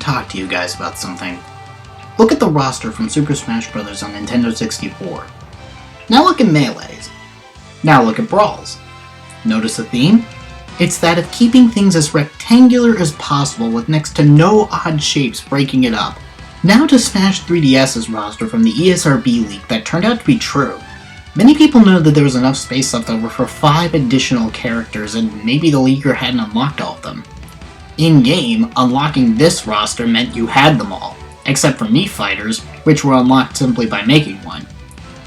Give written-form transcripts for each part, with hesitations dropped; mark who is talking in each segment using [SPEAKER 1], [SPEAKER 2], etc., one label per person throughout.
[SPEAKER 1] talk to you guys about something. Look at the roster from Super Smash Bros. On Nintendo 64. Now look at Melees. Now look at Brawls. Notice a theme? It's that of keeping things as rectangular as possible with next to no odd shapes breaking it up. Now to Smash 3DS's roster from the ESRB leak that turned out to be true. Many people know that there was enough space left over for 5 additional characters, and maybe the leaker hadn't unlocked all of them. In-game, unlocking this roster meant you had them all, except for Mii Fighters, which were unlocked simply by making one.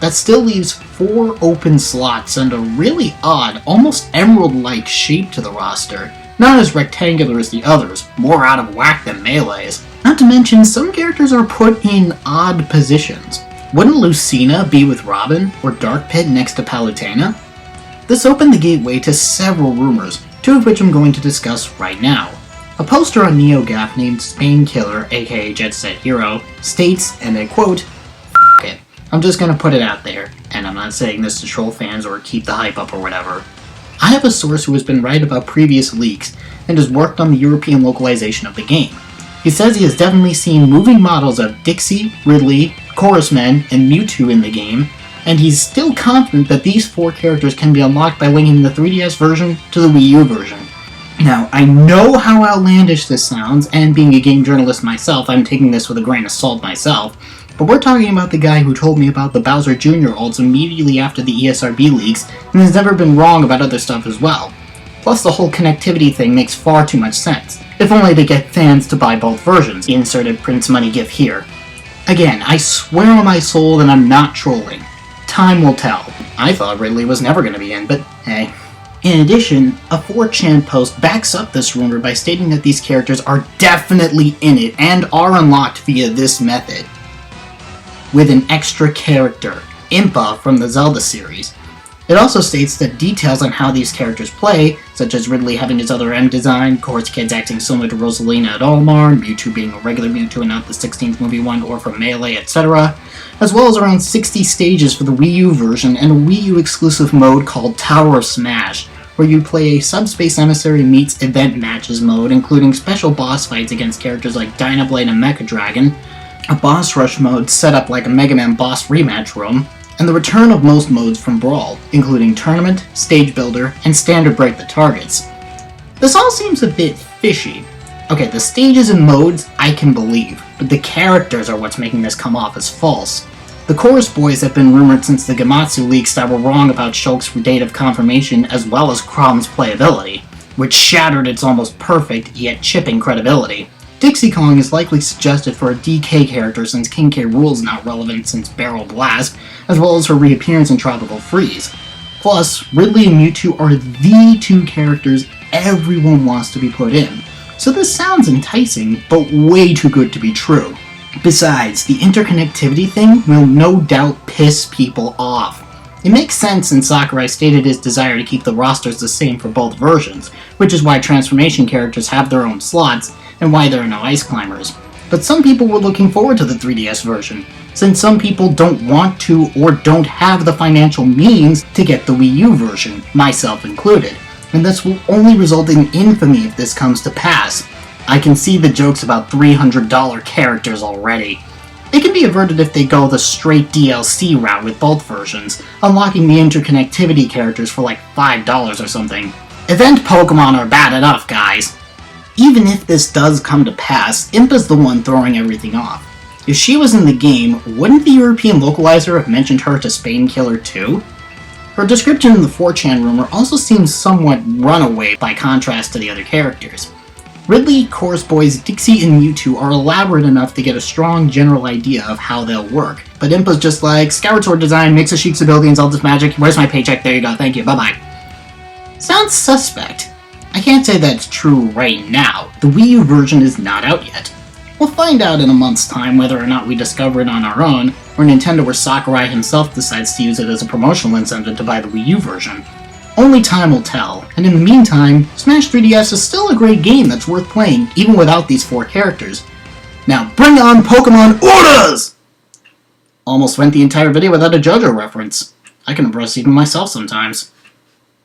[SPEAKER 1] That still leaves 4 open slots and a really odd, almost emerald-like shape to the roster. Not as rectangular as the others, more out of whack than Melees. Not to mention, some characters are put in odd positions. Wouldn't Lucina be with Robin, or Dark Pit next to Palutena? This opened the gateway to several rumors, 2 of which I'm going to discuss right now. A poster on NeoGAF named Spainkiller, aka Jet Set Hero, states, and I quote, "F*** it. I'm just gonna put it out there, and I'm not saying this to troll fans or keep the hype up or whatever. I have a source who has been right about previous leaks, and has worked on the European localization of the game. He says he has definitely seen moving models of Dixie, Ridley, Chorus Men, and Mewtwo in the game, and he's still confident that these 4 characters can be unlocked by linking the 3DS version to the Wii U version. Now, I know how outlandish this sounds, and being a game journalist myself, I'm taking this with a grain of salt myself, but we're talking about the guy who told me about the Bowser Jr. ults immediately after the ESRB leaks, and has never been wrong about other stuff as well. Plus, the whole connectivity thing makes far too much sense, if only to get fans to buy both versions. Inserted Prince Money gif here. Again, I swear on my soul that I'm not trolling. Time will tell. I thought Ridley was never going to be in, but hey. In addition, a 4chan post backs up this rumor by stating that these characters are definitely in it and are unlocked via this method. With an extra character, Impa from the Zelda series. It also states that details on how these characters play, such as Ridley having his other M design, Chorus Kids acting similar to Rosalina at Olimar, Mewtwo being a regular Mewtwo and not the 16th movie one or from Melee, etc., as well as around 60 stages for the Wii U version and a Wii U exclusive mode called Tower of Smash, where you play a Subspace Emissary meets Event Matches mode, including special boss fights against characters like Dynablade and Mecha Dragon, a boss rush mode set up like a Mega Man boss rematch room, and the return of most modes from Brawl, including Tournament, Stage Builder, and Standard Break the Targets. This all seems a bit fishy. Okay, the stages and modes I can believe, but the characters are what's making this come off as false. The Chorus Boys have been rumored since the Gamatsu leaks that were wrong about Shulk's date of confirmation as well as Chrom's playability, which shattered its almost perfect, yet chipping credibility. Dixie Kong is likely suggested for a DK character since King K. Rool is not relevant since Barrel Blast, as well as her reappearance in Tropical Freeze. Plus, Ridley and Mewtwo are the 2 characters everyone wants to be put in, so this sounds enticing, but way too good to be true. Besides, the interconnectivity thing will no doubt piss people off. It makes sense since Sakurai stated his desire to keep the rosters the same for both versions, which is why transformation characters have their own slots, and why there are no Ice Climbers. But some people were looking forward to the 3DS version, since some people don't want to or don't have the financial means to get the Wii U version, myself included, and this will only result in infamy if this comes to pass. I can see the jokes about $300 characters already. It can be averted if they go the straight DLC route with both versions, unlocking the interconnectivity characters for like $5 or something. Event Pokemon are bad enough, guys. Even if this does come to pass, Impa's the one throwing everything off. If she was in the game, wouldn't the European localizer have mentioned her to Spainkiller too? Her description in the 4chan rumor also seems somewhat runaway by contrast to the other characters. Ridley, Chorus Boys, Dixie, and Mewtwo are elaborate enough to get a strong general idea of how they'll work, but Impa's just like, Skyward Sword design, mix of Sheik's ability and Zelda's magic, where's my paycheck, there you go, thank you, bye-bye. Sounds suspect. I can't say that's true right now. The Wii U version is not out yet. We'll find out in a month's time whether or not we discover it on our own, or Nintendo or Sakurai himself decides to use it as a promotional incentive to buy the Wii U version. Only time will tell, and in the meantime, Smash 3DS is still a great game that's worth playing, even without these 4 characters. Now bring on Pokemon Orders! Almost went the entire video without a JoJo reference. I can impress even myself sometimes.